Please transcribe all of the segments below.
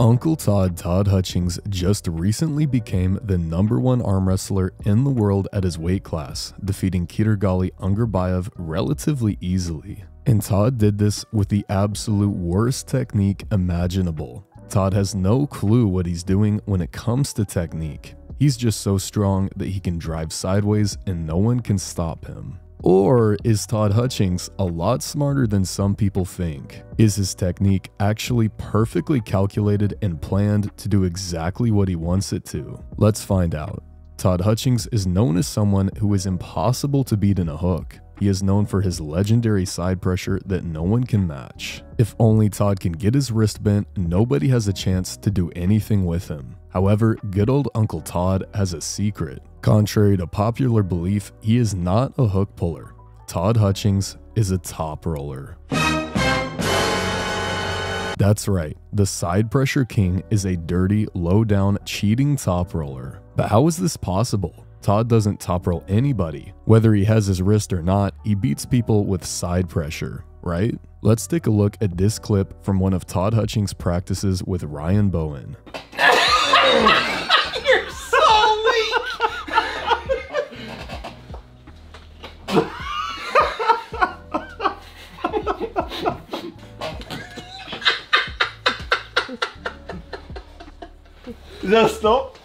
Uncle Todd Hutchings just recently became the #1 arm wrestler in the world at his weight class, defeating Kiturgali Ungurbayev relatively easily. And Todd did this with the absolute worst technique imaginable. Todd has no clue what he's doing when it comes to technique. He's just so strong that he can drive sideways and no one can stop him. Or is Todd Hutchings a lot smarter than some people think? Is his technique actually perfectly calculated and planned to do exactly what he wants it to? Let's find out. Todd Hutchings is known as someone who is impossible to beat in a hook. He is known for his legendary side pressure that no one can match. If only Todd can get his wrist bent, nobody has a chance to do anything with him. However, good old Uncle Todd has a secret. Contrary to popular belief, he is not a hook puller. Todd Hutchings is a top roller. That's right, the side pressure king is a dirty, low-down, cheating top roller. But how is this possible? Todd doesn't top roll anybody. Whether he has his wrist or not, he beats people with side pressure, right? Let's take a look at this clip from one of Todd Hutchings' practices with Ryan Bowen. You're so weak! Does that stop?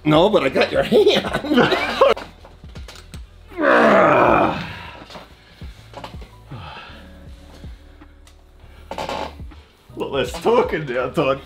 No, but I got your hand. Lot less talking now, Todd.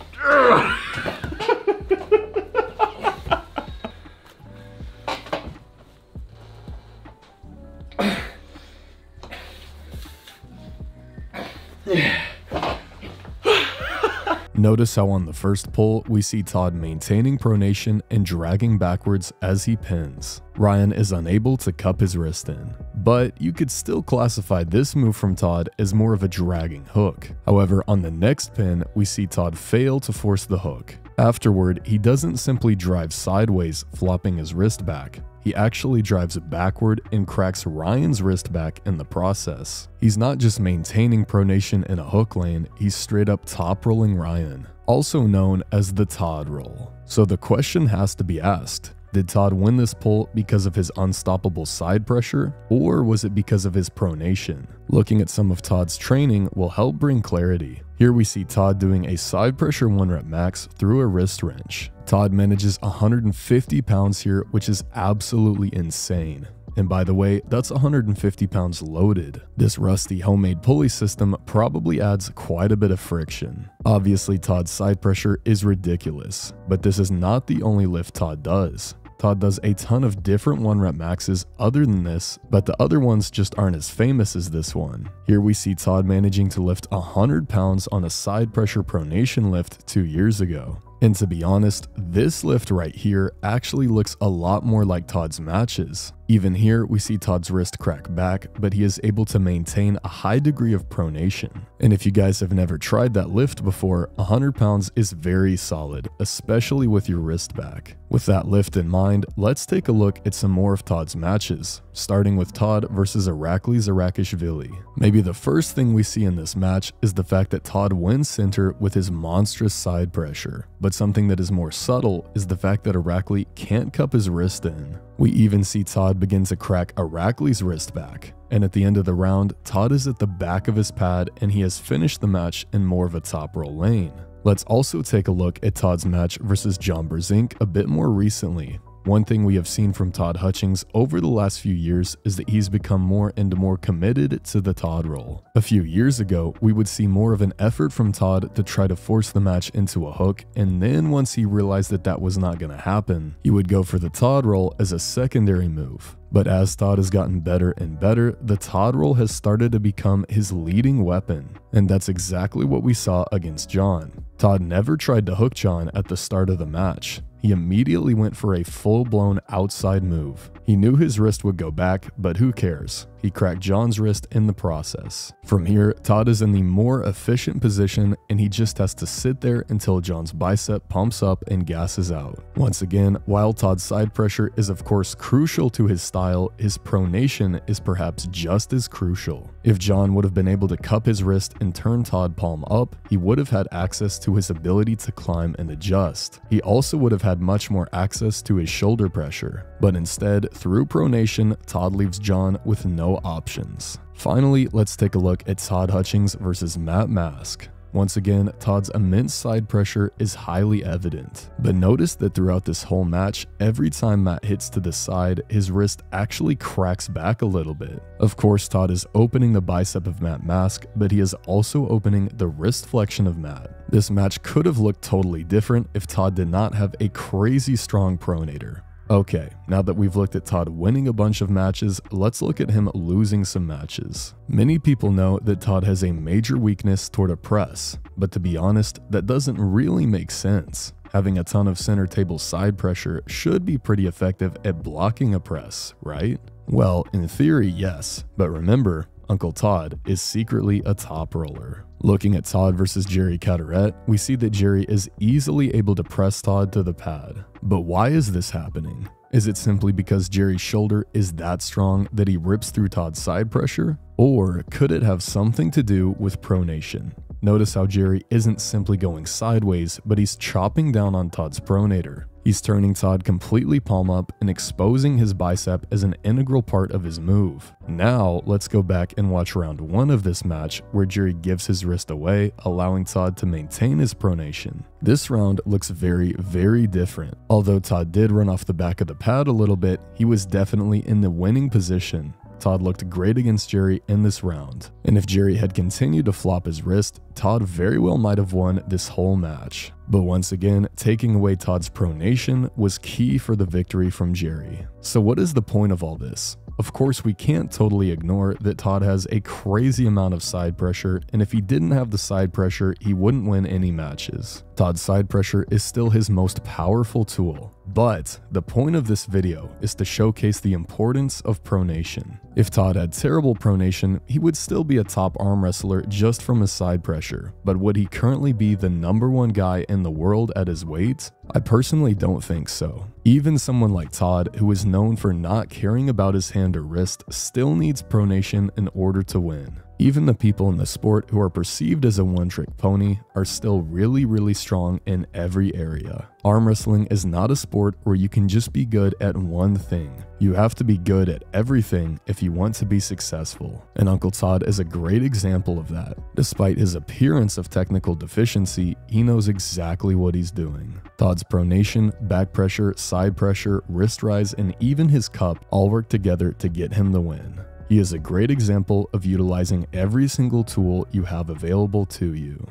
Notice how on the first pull, we see Todd maintaining pronation and dragging backwards as he pins. Ryan is unable to cup his wrist in, but you could still classify this move from Todd as more of a dragging hook. However, on the next pin, we see Todd fail to force the hook. Afterward, he doesn't simply drive sideways, flopping his wrist back. He actually drives backward and cracks Ryan's wrist back in the process. He's not just maintaining pronation in a hook lane, he's straight up top rolling Ryan, also known as the Todd roll. So the question has to be asked, did Todd win this pull because of his unstoppable side pressure, or was it because of his pronation? Looking at some of Todd's training will help bring clarity. Here we see Todd doing a side pressure 1-rep max through a wrist wrench. Todd manages 150 pounds here, which is absolutely insane. And by the way, that's 150 pounds loaded. This rusty homemade pulley system probably adds quite a bit of friction. Obviously, Todd's side pressure is ridiculous, but this is not the only lift Todd does. Todd does a ton of different 1-rep maxes other than this, but the other ones just aren't as famous as this one. Here we see Todd managing to lift 100 pounds on a side pressure pronation lift 2 years ago. And to be honest, this lift right here actually looks a lot more like Todd's matches. Even here, we see Todd's wrist crack back, but he is able to maintain a high degree of pronation. And if you guys have never tried that lift before, 100 pounds is very solid, especially with your wrist back. With that lift in mind, let's take a look at some more of Todd's matches, starting with Todd versus Irakli Zarakishvili. Maybe the first thing we see in this match is the fact that Todd wins center with his monstrous side pressure, but something that is more subtle is the fact that Irakli can't cup his wrist in. We even see Todd begin to crack Irakli's wrist back. And at the end of the round, Todd is at the back of his pad and he has finished the match in more of a top roll lane. Let's also take a look at Todd's match versus John Brzenk a bit more recently. One thing we have seen from Todd Hutchings over the last few years is that he's become more and more committed to the Todd roll. A few years ago, we would see more of an effort from Todd to try to force the match into a hook, and then once he realized that that was not going to happen, he would go for the Todd roll as a secondary move. But as Todd has gotten better and better, the Todd roll has started to become his leading weapon. And that's exactly what we saw against John. Todd never tried to hook John at the start of the match. He immediately went for a full-blown outside move. He knew his wrist would go back, but who cares? He He cracked John's wrist in the process. From here, Todd is in the more efficient position and he just has to sit there until John's bicep pumps up and gasses out. Once again, while Todd's side pressure is of course crucial to his style, his pronation is perhaps just as crucial. If John would have been able to cup his wrist and turn Todd palm up, he would have had access to his ability to climb and adjust. He also would have had much more access to his shoulder pressure. But instead, through pronation, Todd leaves John with no options. Finally, let's take a look at Todd Hutchings versus Matt Mask. Once again, Todd's immense side pressure is highly evident. But notice that throughout this whole match, every time Matt hits to the side, his wrist actually cracks back a little bit. Of course, Todd is opening the bicep of Matt Mask, but he is also opening the wrist flexion of Matt. This match could have looked totally different if Todd did not have a crazy strong pronator. Okay, now that we've looked at Todd winning a bunch of matches, let's look at him losing some matches. Many people know that Todd has a major weakness toward a press, but to be honest, that doesn't really make sense. Having a ton of center table side pressure should be pretty effective at blocking a press, right? Well, in theory, yes, but remember, Uncle Todd is secretly a top roller. Looking at Todd versus Jerry Carteret, we see that Jerry is easily able to press Todd to the pad. But why is this happening? Is it simply because Jerry's shoulder is that strong that he rips through Todd's side pressure? Or could it have something to do with pronation? Notice how Jerry isn't simply going sideways, but he's chopping down on Todd's pronator. He's turning Todd completely palm up and exposing his bicep as an integral part of his move. Now, let's go back and watch round 1 of this match where Jerry gives his wrist away, allowing Todd to maintain his pronation. This round looks very different. Although Todd did run off the back of the pad a little bit, he was definitely in the winning position. Todd looked great against Jerry in this round, and if Jerry had continued to flop his wrist, Todd very well might have won this whole match. But once again, taking away Todd's pronation was key for the victory from Jerry. So what is the point of all this? Of course, we can't totally ignore that Todd has a crazy amount of side pressure, and if he didn't have the side pressure, he wouldn't win any matches. Todd's side pressure is still his most powerful tool, but the point of this video is to showcase the importance of pronation. If Todd had terrible pronation, he would still be a top arm wrestler just from his side pressure, but would he currently be the #1 guy in the world at his weight? I personally don't think so. Even someone like Todd, who is known for not caring about his hand or wrist, still needs pronation in order to win. Even the people in the sport who are perceived as a one-trick pony are still really strong in every area. Arm wrestling is not a sport where you can just be good at one thing. You have to be good at everything if you want to be successful. And Uncle Todd is a great example of that. Despite his appearance of technical deficiency, he knows exactly what he's doing. Todd's pronation, back pressure, side pressure, wrist rise, and even his cup all work together to get him the win. He is a great example of utilizing every single tool you have available to you.